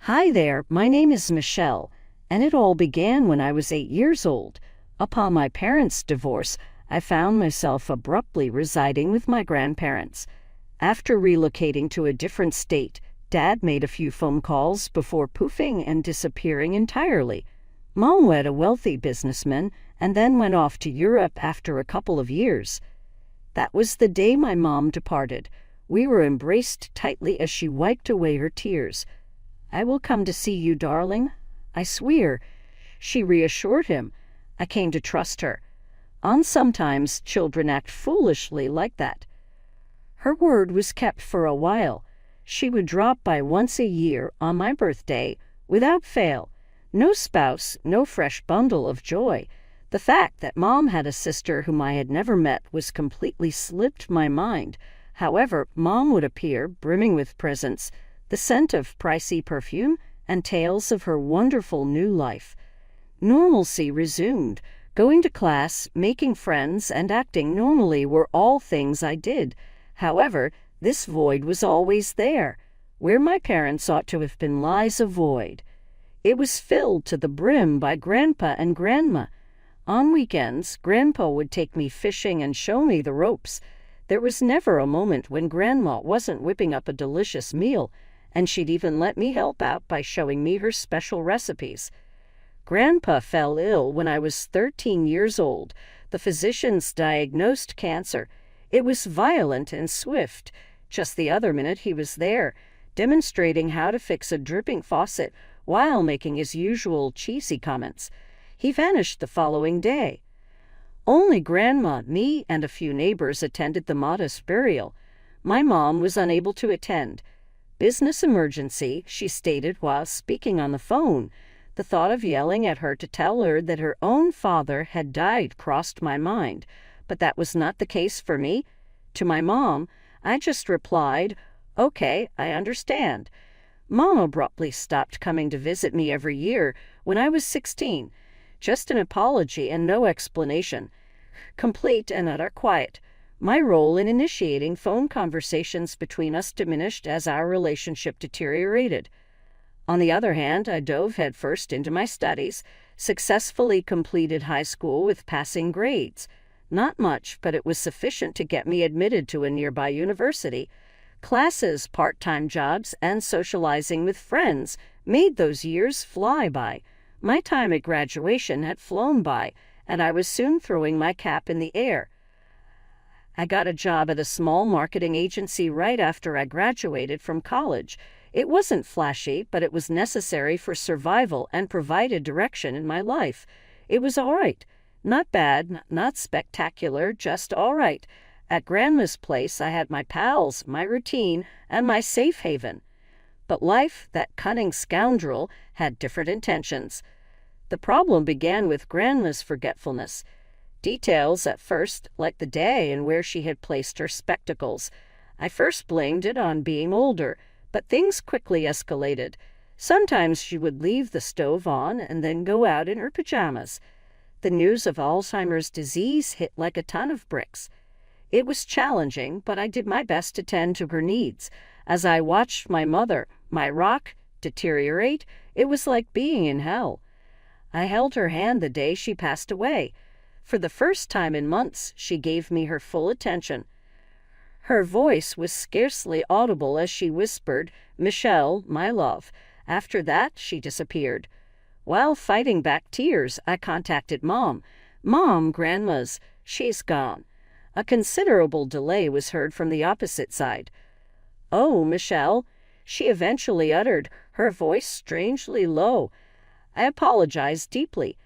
Hi there, my name is Michelle, and it all began when I was 8 years old. Upon my parents' divorce, I found myself abruptly residing with my grandparents. After relocating to a different state, Dad made a few phone calls before poofing and disappearing entirely. Mom wed a wealthy businessman and then went off to Europe after a couple of years. That was the day my mom departed. We were embraced tightly as she wiped away her tears. "I will come to see you, darling. I swear," she reassured him. I came to trust her. Sometimes children act foolishly like that. Her word was kept for a while. She would drop by once a year on my birthday, without fail. No spouse, no fresh bundle of joy. The fact that Mom had a sister whom I had never met was completely slipped my mind. However, Mom would appear, brimming with presents, the scent of pricey perfume, and tales of her wonderful new life. Normalcy resumed. Going to class, making friends, and acting normally were all things I did. However, this void was always there. Where my parents ought to have been lies a void. It was filled to the brim by Grandpa and Grandma. On weekends, Grandpa would take me fishing and show me the ropes. There was never a moment when Grandma wasn't whipping up a delicious meal, and she'd even let me help out by showing me her special recipes. Grandpa fell ill when I was 13 years old. The physicians diagnosed cancer. It was violent and swift. Just the other minute he was there, demonstrating how to fix a dripping faucet while making his usual cheesy comments. He vanished the following day. Only Grandma, me, and a few neighbors attended the modest burial. My mom was unable to attend. "Business emergency," she stated while speaking on the phone. The thought of yelling at her to tell her that her own father had died crossed my mind, but that was not the case for me. To my mom, I just replied, "Okay, I understand." Mom abruptly stopped coming to visit me every year when I was 16. Just an apology and no explanation. Complete and utter quiet. My role in initiating phone conversations between us diminished as our relationship deteriorated. On the other hand, I dove headfirst into my studies, successfully completed high school with passing grades. Not much, but it was sufficient to get me admitted to a nearby university. Classes, part-time jobs, and socializing with friends made those years fly by. My time at graduation had flown by, and I was soon throwing my cap in the air. I got a job at a small marketing agency right after I graduated from college. It wasn't flashy, but it was necessary for survival and provided direction in my life. It was all right. Not bad, not spectacular, just all right. At Grandma's place, I had my pals, my routine, and my safe haven. But life, that cunning scoundrel, had different intentions. The problem began with Grandma's forgetfulness. Details at first, like the day and where she had placed her spectacles. I first blamed it on being older, but things quickly escalated. Sometimes she would leave the stove on and then go out in her pajamas. The news of Alzheimer's disease hit like a ton of bricks. It was challenging, but I did my best to tend to her needs. As I watched my mother, my rock, deteriorate, it was like being in hell. I held her hand the day she passed away. For the first time in months, she gave me her full attention. Her voice was scarcely audible as she whispered, "Michelle, my love." After that, she disappeared. While fighting back tears, I contacted Mom. "Mom, Grandma's, she's gone." A considerable delay was heard from the opposite side. "Oh, Michelle," she eventually uttered, her voice strangely low. I apologized deeply.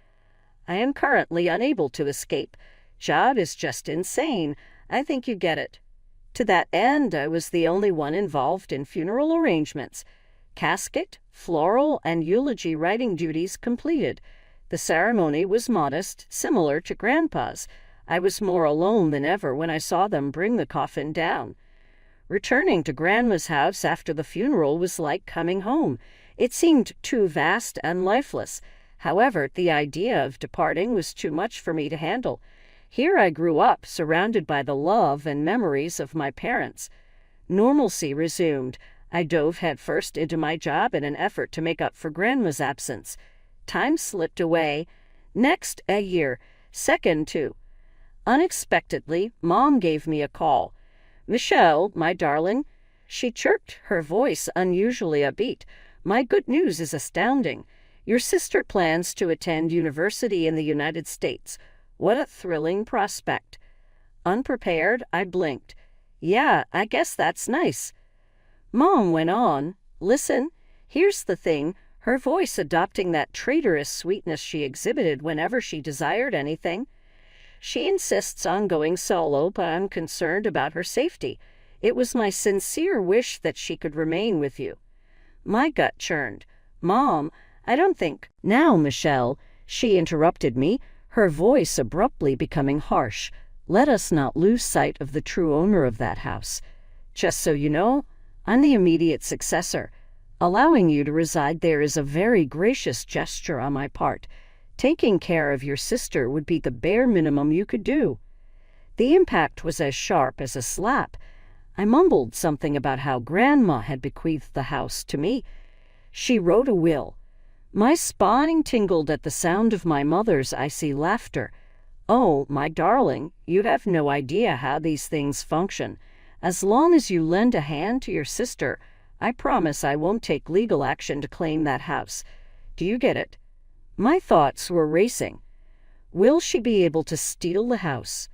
"I am currently unable to escape. Job is just insane. I think you get it." To that end, I was the only one involved in funeral arrangements. Casket, floral, and eulogy writing duties completed. The ceremony was modest, similar to Grandpa's. I was more alone than ever when I saw them bring the coffin down. Returning to Grandma's house after the funeral was like coming home. It seemed too vast and lifeless. However, the idea of departing was too much for me to handle. Here I grew up, surrounded by the love and memories of my parents. Normalcy resumed. I dove headfirst into my job in an effort to make up for Grandma's absence. Time slipped away. Next, a year. Second, two. Unexpectedly, Mom gave me a call. "Michelle, my darling," she chirped, her voice unusually upbeat. "My good news is astounding. Your sister plans to attend university in the United States. What a thrilling prospect." Unprepared, I blinked. "Yeah, I guess that's nice." Mom went on, "Listen, here's the thing," her voice adopting that traitorous sweetness she exhibited whenever she desired anything. "She insists on going solo, but I'm concerned about her safety. It was my sincere wish that she could remain with you." My gut churned. "Mom, I don't think—" "Now, Michelle," she interrupted me, her voice abruptly becoming harsh, "let us not lose sight of the true owner of that house. Just so you know, I'm the immediate successor. Allowing you to reside there is a very gracious gesture on my part. Taking care of your sister would be the bare minimum you could do." The impact was as sharp as a slap. I mumbled something about how Grandma had bequeathed the house to me. She wrote a will. My spine tingled at the sound of my mother's icy laughter. "Oh, my darling, you have no idea how these things function. As long as you lend a hand to your sister, I promise I won't take legal action to claim that house. Do you get it?" My thoughts were racing. Will she be able to steal the house?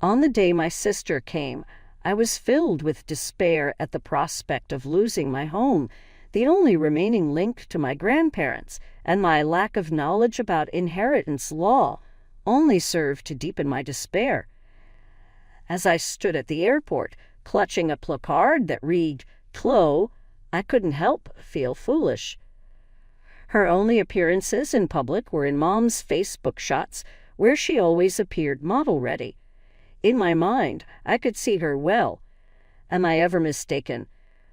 On the day my sister came, I was filled with despair at the prospect of losing my home, the only remaining link to my grandparents, and my lack of knowledge about inheritance law only served to deepen my despair. As I stood at the airport, clutching a placard that read, "Chloe," I couldn't help feel foolish. Her only appearances in public were in Mom's Facebook shots, where she always appeared model-ready. In my mind, I could see her well. Am I ever mistaken?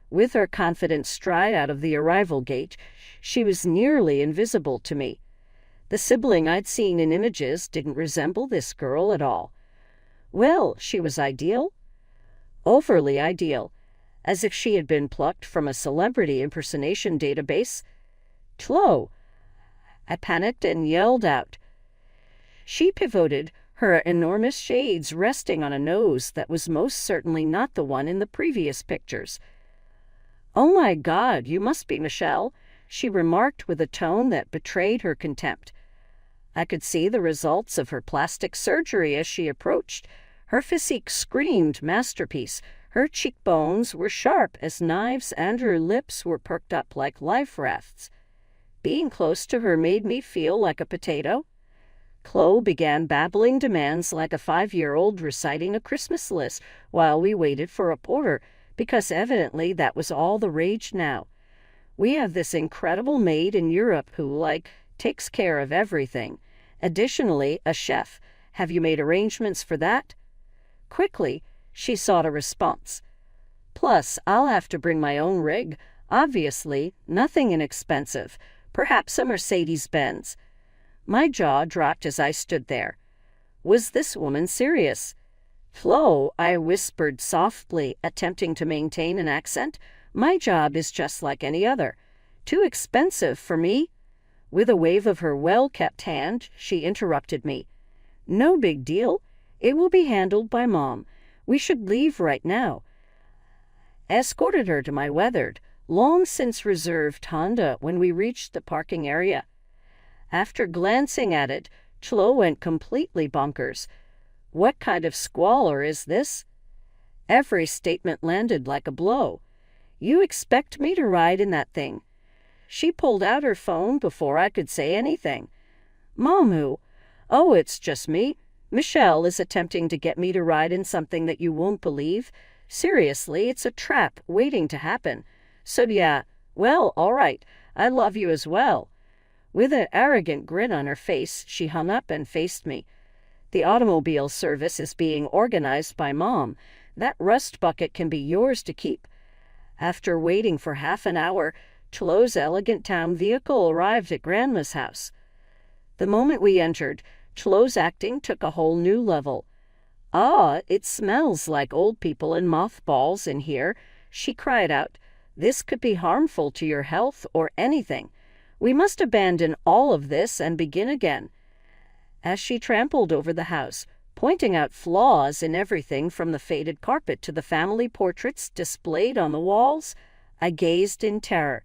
With her confident stride out of the arrival gate, she was nearly invisible to me. The sibling I'd seen in images didn't resemble this girl at all. Well, she was ideal. Overly ideal, as if she had been plucked from a celebrity impersonation database. "Chloe!" I panicked and yelled out. She pivoted, her enormous shades resting on a nose that was most certainly not the one in the previous pictures. "Oh my God, you must be Michelle," she remarked with a tone that betrayed her contempt. I could see the results of her plastic surgery as she approached. Her physique screamed masterpiece. Her cheekbones were sharp as knives and her lips were perked up like life rafts. Being close to her made me feel like a potato. Chloe began babbling demands like a 5-year-old reciting a Christmas list while we waited for a porter, because evidently that was all the rage now. "We have this incredible maid in Europe who, takes care of everything. Additionally, a chef. Have you made arrangements for that?" Quickly, she sought a response. "Plus, I'll have to bring my own rig. Obviously, nothing inexpensive. Perhaps a Mercedes-Benz." My jaw dropped as I stood there. Was this woman serious? "Chloe," I whispered softly, attempting to maintain an accent, "my job is just like any other. Too expensive for me?" With a wave of her well-kept hand, she interrupted me. "No big deal. It will be handled by Mom. We should leave right now." I escorted her to my weathered, long-since reserved Honda when we reached the parking area. After glancing at it, Chloe went completely bonkers. "What kind of squalor is this?" Every statement landed like a blow. "You expect me to ride in that thing?" She pulled out her phone before I could say anything. "Mom, who?" "Oh, it's just me. Michelle is attempting to get me to ride in something that you won't believe. Seriously, it's a trap waiting to happen. So yeah, well, all right. I love you as well." With an arrogant grin on her face, she hung up and faced me. "The automobile service is being organized by Mom. That rust bucket can be yours to keep." After waiting for half an hour, Chloe's elegant town vehicle arrived at Grandma's house. The moment we entered, Chloe's acting took a whole new level. "Ah, it smells like old people and mothballs in here," she cried out. This could be harmful to your health or anything. We must abandon all of this and begin again." As she trampled over the house, pointing out flaws in everything from the faded carpet to the family portraits displayed on the walls, I gazed in terror.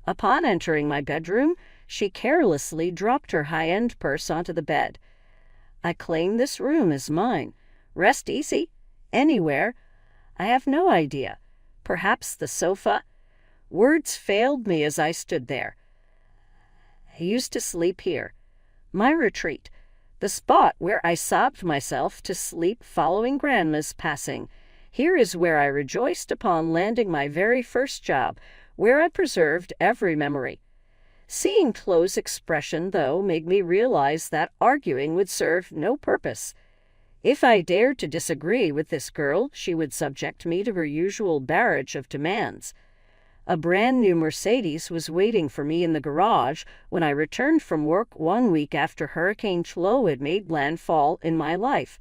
Upon entering my bedroom, she carelessly dropped her high-end purse onto the bed. "I claim this room as mine. Rest easy. Anywhere. I have no idea. Perhaps the sofa." Words failed me as I stood there. I used to sleep here. My retreat. The spot where I sobbed myself to sleep following Grandma's passing. Here is where I rejoiced upon landing my very first job, where I preserved every memory. Seeing Chloe's expression, though, made me realize that arguing would serve no purpose. If I dared to disagree with this girl, she would subject me to her usual barrage of demands. A brand-new Mercedes was waiting for me in the garage when I returned from work 1 week after Hurricane Chloe had made landfall in my life.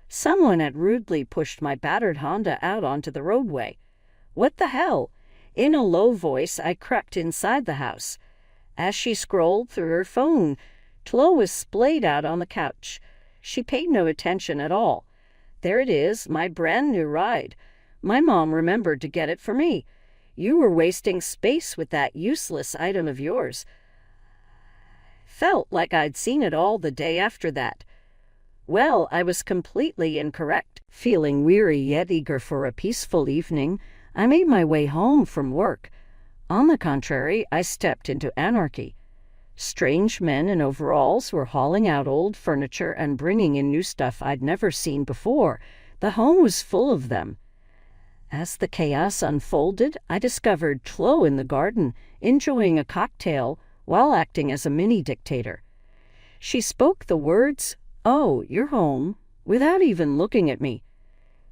Someone had rudely pushed my battered Honda out onto the roadway. What the hell? In a low voice, I crept inside the house. As she scrolled through her phone, Chloe was splayed out on the couch. She paid no attention at all. There it is, my brand-new ride. My mom remembered to get it for me. You were wasting space with that useless item of yours. Felt like I'd seen it all the day after that. Well, I was completely incorrect. Feeling weary yet eager for a peaceful evening, I made my way home from work. On the contrary, I stepped into anarchy. Strange men in overalls were hauling out old furniture and bringing in new stuff I'd never seen before. The home was full of them. As the chaos unfolded, I discovered Chloe in the garden, enjoying a cocktail while acting as a mini-dictator. She spoke the words, "Oh, you're home," without even looking at me.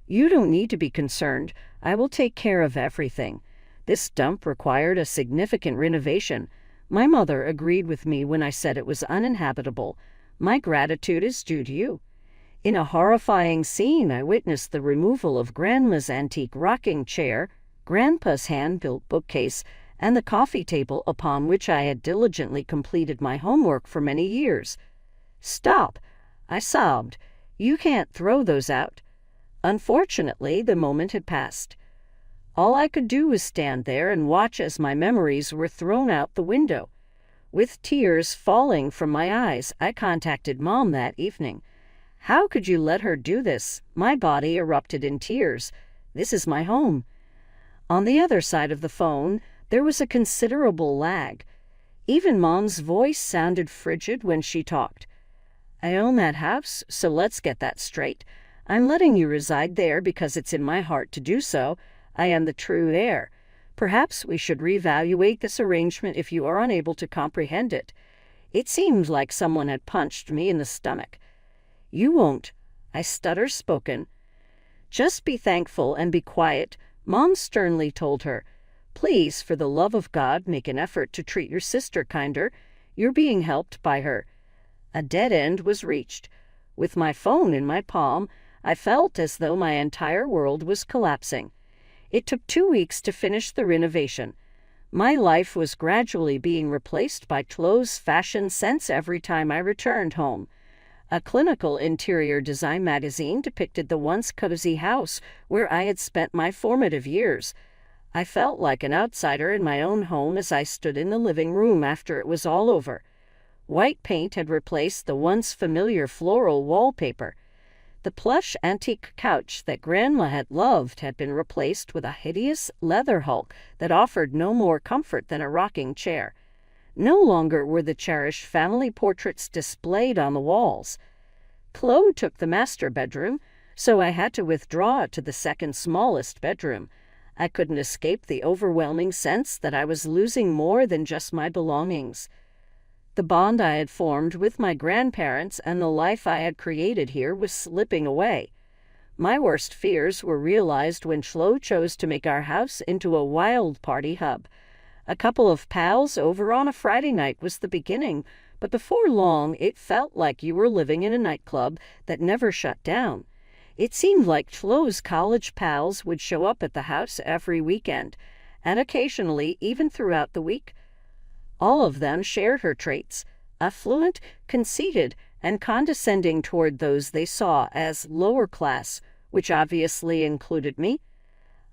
"You don't need to be concerned. I will take care of everything. This dump required a significant renovation. My mother agreed with me when I said it was uninhabitable. My gratitude is due to you." In a horrifying scene, I witnessed the removal of Grandma's antique rocking chair, Grandpa's hand-built bookcase, and the coffee table upon which I had diligently completed my homework for many years. "Stop!" I sobbed. "You can't throw those out." Unfortunately, the moment had passed. All I could do was stand there and watch as my memories were thrown out the window. With tears falling from my eyes, I contacted Mom that evening. "How could you let her do this?" My body erupted in tears. "This is my home." On the other side of the phone, there was a considerable lag. Even Mom's voice sounded frigid when she talked. "I own that house, so let's get that straight. I'm letting you reside there because it's in my heart to do so. I am the true heir. Perhaps we should reevaluate this arrangement if you are unable to comprehend it." It seemed like someone had punched me in the stomach. "You won't," I stutter-spoken. "Just be thankful and be quiet," Mom sternly told her. "Please, for the love of God, make an effort to treat your sister kinder. You're being helped by her." A dead end was reached. With my phone in my palm, I felt as though my entire world was collapsing. It took 2 weeks to finish the renovation. My life was gradually being replaced by Chloe's fashion sense every time I returned home. A clinical interior design magazine depicted the once cozy house where I had spent my formative years. I felt like an outsider in my own home as I stood in the living room after it was all over. White paint had replaced the once familiar floral wallpaper. The plush antique couch that Grandma had loved had been replaced with a hideous leather hulk that offered no more comfort than a rocking chair. No longer were the cherished family portraits displayed on the walls. Chloe took the master bedroom, so I had to withdraw to the second smallest bedroom. I couldn't escape the overwhelming sense that I was losing more than just my belongings. The bond I had formed with my grandparents and the life I had created here was slipping away. My worst fears were realized when Chloe chose to make our house into a wild party hub. A couple of pals over on a Friday night was the beginning, but before long it felt like you were living in a nightclub that never shut down. It seemed like Chloe's college pals would show up at the house every weekend. and occasionally even throughout the week. All of them shared her traits: affluent, conceited, and condescending toward those they saw as lower class, which obviously included me.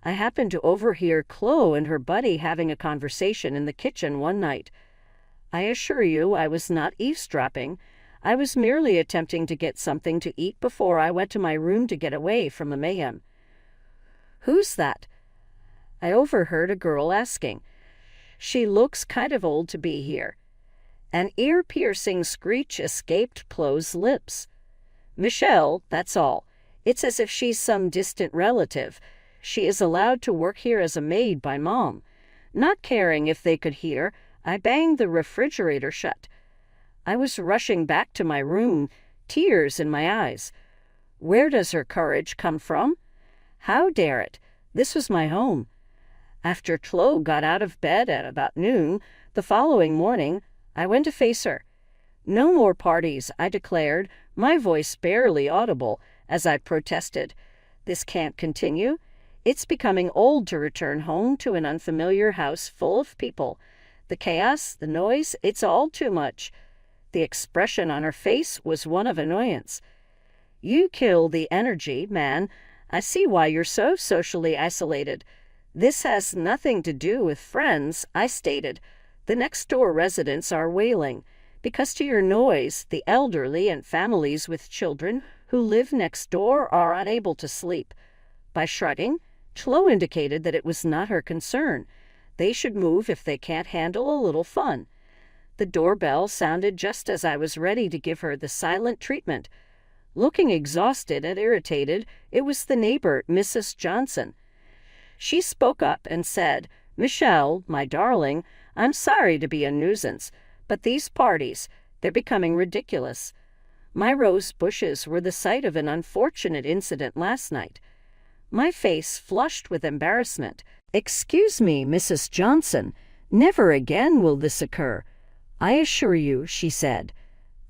I happened to overhear Chloe and her buddy having a conversation in the kitchen one night. I assure you I was not eavesdropping. I was merely attempting to get something to eat before I went to my room to get away from the mayhem. "Who's that?" I overheard a girl asking. "She looks kind of old to be here." An ear-piercing screech escaped Chloe's lips. "Michelle, that's all. It's as if she's some distant relative. She is allowed to work here as a maid by Mom." Not caring if they could hear, I banged the refrigerator shut. I was rushing back to my room, tears in my eyes. Where does her courage come from? How dare it? This was my home. After Chloe got out of bed at about noon the following morning, I went to face her. "No more parties," I declared, my voice barely audible as I protested. "This can't continue. It's becoming old to return home to an unfamiliar house full of people. The chaos, the noise, it's all too much." The expression on her face was one of annoyance. "You kill the energy, man. I see why you're so socially isolated." "This has nothing to do with friends," I stated. "The next-door residents are wailing. Because to your noise, the elderly and families with children who live next door are unable to sleep." By shrugging, Chloe indicated that it was not her concern. They should move if they can't handle a little fun. The doorbell sounded just as I was ready to give her the silent treatment. Looking exhausted and irritated, it was the neighbor, Mrs. Johnson. She spoke up and said, "Michelle, my darling, I'm sorry to be a nuisance, but these parties, they're becoming ridiculous. My rose bushes were the site of an unfortunate incident last night." My face flushed with embarrassment. "Excuse me, Mrs. Johnson, never again will this occur, I assure you," she said.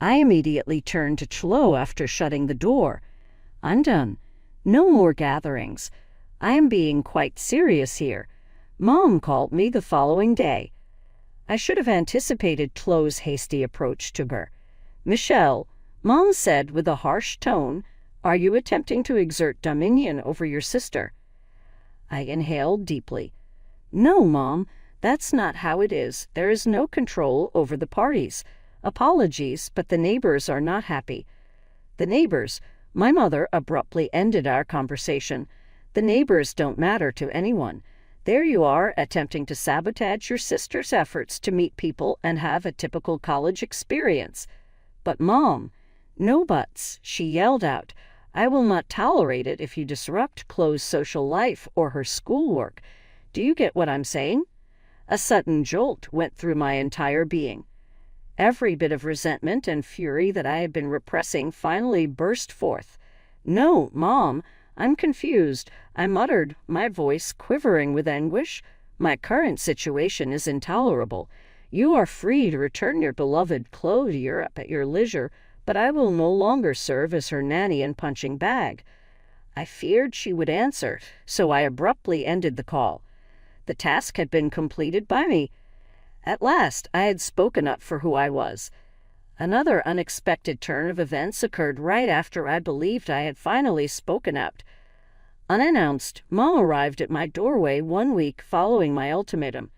I immediately turned to Chloe after shutting the door. "I'm done. No more gatherings. I am being quite serious here. Mom called me the following day." I should have anticipated Chloe's hasty approach to her. "Michelle," Mom said with a harsh tone, "are you attempting to exert dominion over your sister?" I inhaled deeply. "No, Mom. That's not how it is. There is no control over the parties. Apologies, but the neighbors are not happy." "The neighbors?" My mother abruptly ended our conversation. "The neighbors don't matter to anyone. There you are, attempting to sabotage your sister's efforts to meet people and have a typical college experience." "But, Mom—" "No buts," she yelled out. "I will not tolerate it if you disrupt Chloe's social life or her schoolwork. Do you get what I'm saying?" A sudden jolt went through my entire being. Every bit of resentment and fury that I had been repressing finally burst forth. "No, Mom, I'm confused," I muttered, my voice quivering with anguish. "My current situation is intolerable. You are free to return your beloved Chloe to Europe at your leisure, but I will no longer serve as her nanny and punching bag." I feared she would answer, so I abruptly ended the call. The task had been completed by me. At last I had spoken up for who I was. Another unexpected turn of events occurred right after I believed I had finally spoken out. Unannounced, Mom arrived at my doorway 1 week following my ultimatum.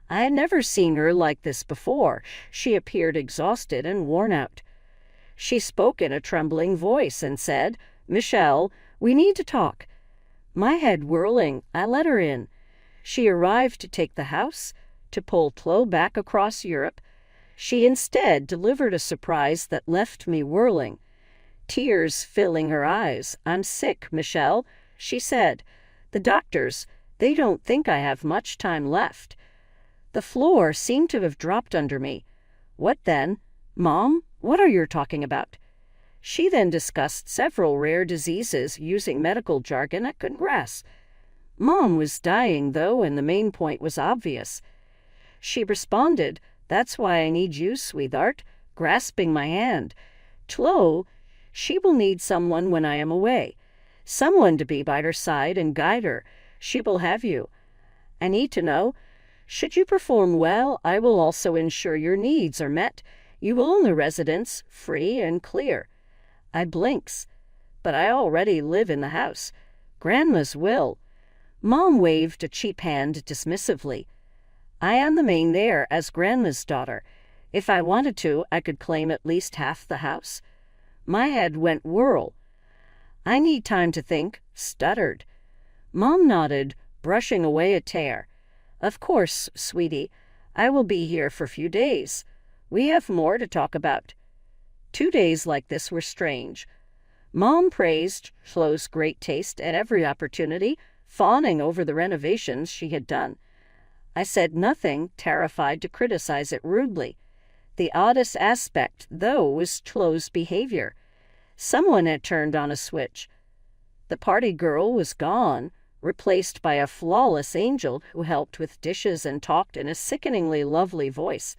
I had never seen her like this before. She appeared exhausted and worn out. She spoke in a trembling voice and said, "Michelle, we need to talk." My head whirling, I let her in. She arrived to take the house, to pull Chloe back across Europe. She instead delivered a surprise that left me whirling. Tears filling her eyes. "I'm sick, Michelle," she said. "The doctors, they don't think I have much time left." The floor seemed to have dropped under me. "What then? Mom, what are you talking about?" She then discussed several rare diseases using medical jargon I couldn't grasp. Mom was dying, though, and the main point was obvious. She responded, "That's why I need you, sweetheart," grasping my hand. "Chloe, she will need someone when I am away. Someone to be by her side and guide her. She will have you." I need to know. Should you perform well, I will also ensure your needs are met. You own the residence, free and clear. I blinks. But I already live in the house. Grandma's will. Mom waved a cheap hand dismissively. I am the main heir as Grandma's daughter. If I wanted to, I could claim at least half the house. My head went whirl. I need time to think, stuttered. Mom nodded, brushing away a tear. Of course, sweetie. I will be here for a few days. We have more to talk about. 2 days like this were strange. Mom praised Chloe's great taste at every opportunity, fawning over the renovations she had done. I said nothing, terrified to criticize it rudely. The oddest aspect, though, was Chloe's behavior. Someone had turned on a switch. The party girl was gone, replaced by a flawless angel who helped with dishes and talked in a sickeningly lovely voice.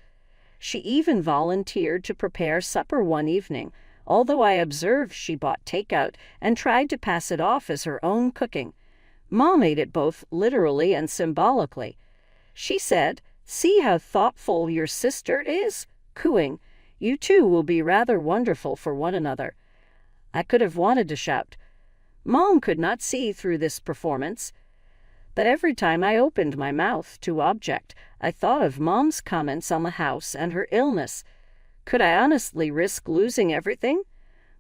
She even volunteered to prepare supper one evening, although I observed she bought takeout and tried to pass it off as her own cooking. Mom ate it both literally and symbolically. She said, "See how thoughtful your sister is?" cooing. "You two will be rather wonderful for one another." I could have wanted to shout. Mom could not see through this performance. But every time I opened my mouth to object, I thought of Mom's comments on the house and her illness. Could I honestly risk losing everything?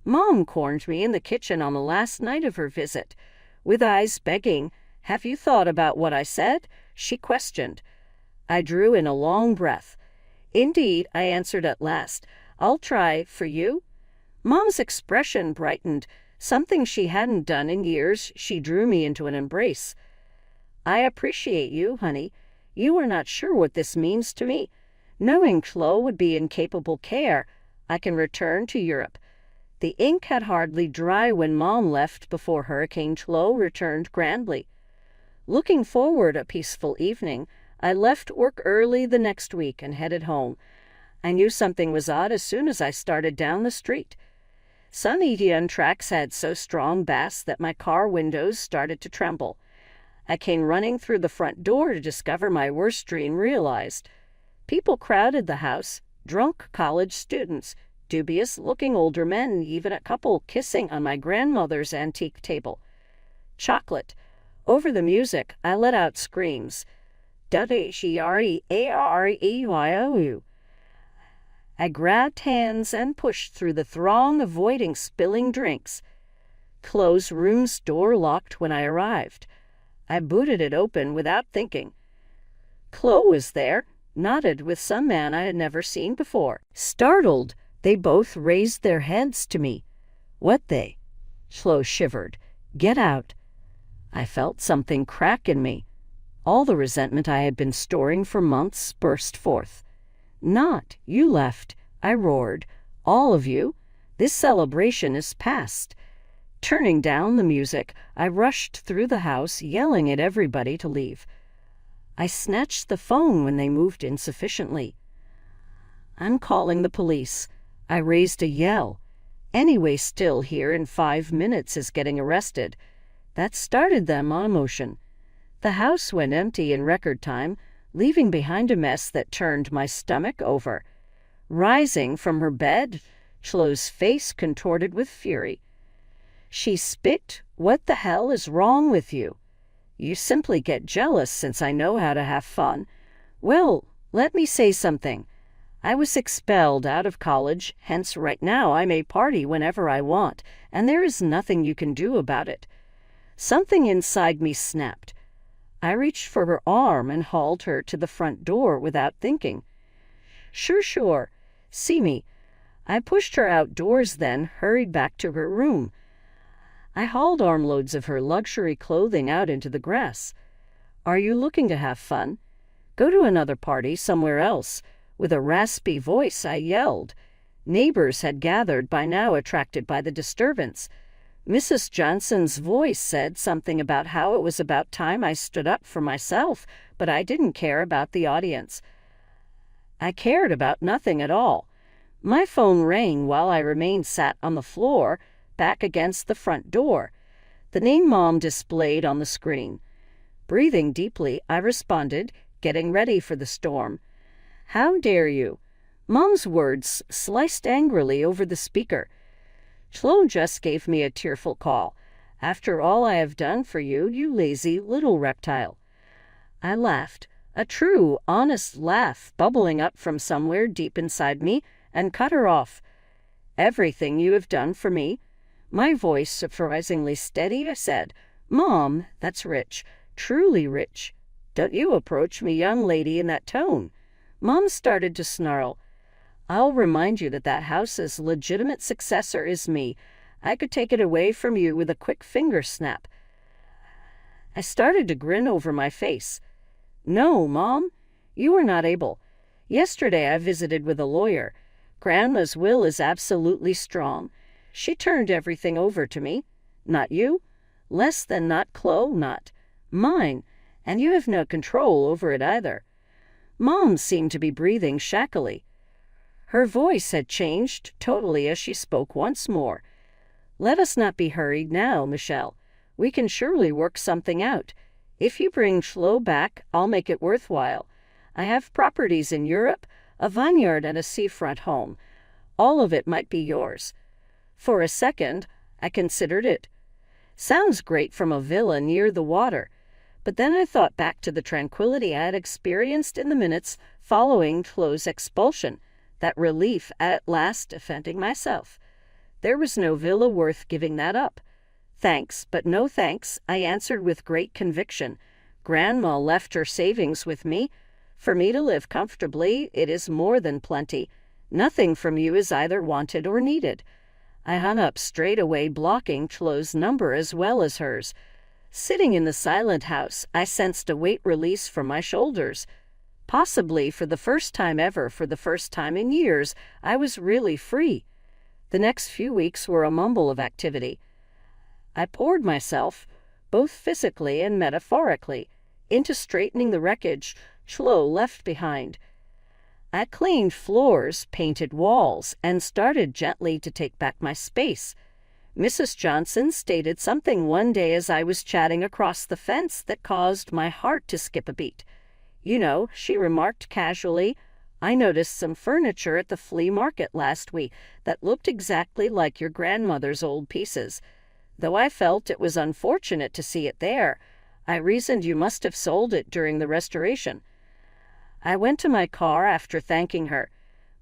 Mom cornered me in the kitchen on the last night of her visit. With eyes begging, "Have you thought about what I said?" she questioned. I drew in a long breath. "Indeed," I answered at last. "I'll try, for you." Mom's expression brightened. Something she hadn't done in years, she drew me into an embrace. "I appreciate you, honey. You are not sure what this means to me. Knowing Chloe would be in capable care, I can return to Europe." The ink had hardly dry when Mom left before Hurricane Chloe returned grandly. Looking forward a peaceful evening, I left work early the next week and headed home. I knew something was odd as soon as I started down the street. Some Etienne tracks had so strong bass that my car windows started to tremble. I came running through the front door to discover my worst dream realized. People crowded the house, drunk college students, dubious-looking older men, even a couple kissing on my grandmother's antique table. Chocolate. Over the music, I let out screams. W-H-E-R-E-A-R-E-Y-O-U. I grabbed hands and pushed through the throng, avoiding spilling drinks. Chloe's room's door locked when I arrived. I booted it open without thinking. Chloe was there, nodded with some man I had never seen before. Startled, they both raised their heads to me. "What they?" Chloe shivered. "Get out." I felt something crack in me. All the resentment I had been storing for months burst forth. "Not, you left," I roared. "All of you. This celebration is past." Turning down the music, I rushed through the house, yelling at everybody to leave. I snatched the phone when they moved insufficiently. "I'm calling the police." I raised a yell. "Anyway, still here in 5 minutes is getting arrested." That started them on a motion. The house went empty in record time, leaving behind a mess that turned my stomach over. Rising from her bed, Chloe's face contorted with fury. She spit, "What the hell is wrong with you? You simply get jealous since I know how to have fun. Well, let me say something. I was expelled out of college, hence right now I may party whenever I want, and there is nothing you can do about it." Something inside me snapped. I reached for her arm and hauled her to the front door without thinking. Sure. See me." I pushed her outdoors, then hurried back to her room. I hauled armloads of her luxury clothing out into the grass. "Are you looking to have fun? Go to another party somewhere else." With a raspy voice, I yelled. Neighbors had gathered by now, attracted by the disturbance. Mrs. Johnson's voice said something about how it was about time I stood up for myself, but I didn't care about the audience. I cared about nothing at all. My phone rang while I remained sat on the floor, back against the front door. The name Mom displayed on the screen. Breathing deeply, I responded, getting ready for the storm. "How dare you?" Mom's words sliced angrily over the speaker. "Chloe just gave me a tearful call. After all I have done for you, you lazy little reptile." I laughed, a true, honest laugh bubbling up from somewhere deep inside me, and cut her off. "Everything you have done for me." My voice surprisingly steady, I said, "Mom, that's rich, truly rich. Don't you approach me, young lady, in that tone." Mom started to snarl. "I'll remind you that house's legitimate successor is me. I could take it away from you with a quick finger snap." I started to grin over my face. "No, Mom, you are not able. Yesterday I visited with a lawyer. Grandma's will is absolutely strong. She turned everything over to me. Not you. Less than not Chloe, not mine. And you have no control over it either." Mom seemed to be breathing shackily. Her voice had changed totally as she spoke once more. "Let us not be hurried now, Michelle. We can surely work something out. If you bring Chloe back, I'll make it worthwhile. I have properties in Europe, a vineyard and a seafront home. All of it might be yours." For a second, I considered it. Sounds great from a villa near the water. But then I thought back to the tranquility I had experienced in the minutes following Chloe's expulsion, that relief at last defending myself. There was no villa worth giving that up. "Thanks, but no thanks," I answered with great conviction. "Grandma left her savings with me. For me to live comfortably, it is more than plenty. Nothing from you is either wanted or needed." I hung up straight away, blocking Chloe's number as well as hers. Sitting in the silent house, I sensed a weight release from my shoulders. Possibly for the first time ever, for the first time in years, I was really free. The next few weeks were a mumble of activity. I poured myself, both physically and metaphorically, into straightening the wreckage Chloe left behind. I cleaned floors, painted walls, and started gently to take back my space. Mrs. Johnson stated something one day as I was chatting across the fence that caused my heart to skip a beat. "You know," she remarked casually, "I noticed some furniture at the flea market last week that looked exactly like your grandmother's old pieces. Though I felt it was unfortunate to see it there, I reasoned you must have sold it during the restoration." I went to my car after thanking her,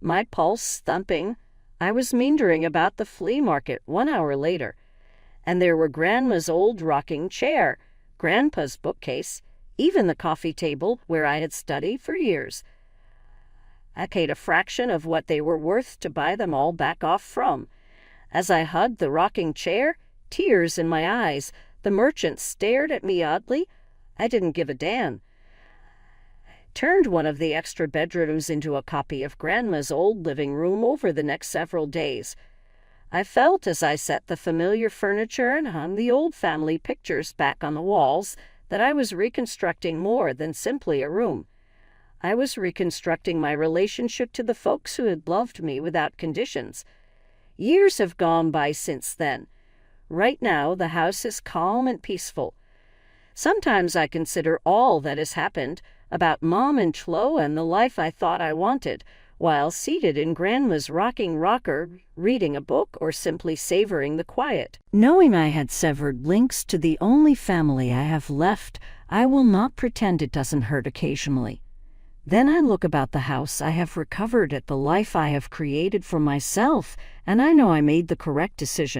my pulse thumping. I was meandering about the flea market 1 hour later, and there were Grandma's old rocking chair, Grandpa's bookcase, even the coffee table where I had studied for years. I paid a fraction of what they were worth to buy them all back off from. As I hugged the rocking chair, tears in my eyes, the merchant stared at me oddly. I didn't give a damn. Turned one of the extra bedrooms into a copy of Grandma's old living room over the next several days. I felt as I set the familiar furniture and hung the old family pictures back on the walls that I was reconstructing more than simply a room. I was reconstructing my relationship to the folks who had loved me without conditions. Years have gone by since then. Right now, the house is calm and peaceful. Sometimes I consider all that has happened about Mom and Chloe and the life I thought I wanted, while seated in Grandma's rocking rocker, reading a book or simply savoring the quiet. Knowing I had severed links to the only family I have left, I will not pretend it doesn't hurt occasionally. Then I look about the house I have recovered, at the life I have created for myself, and I know I made the correct decision.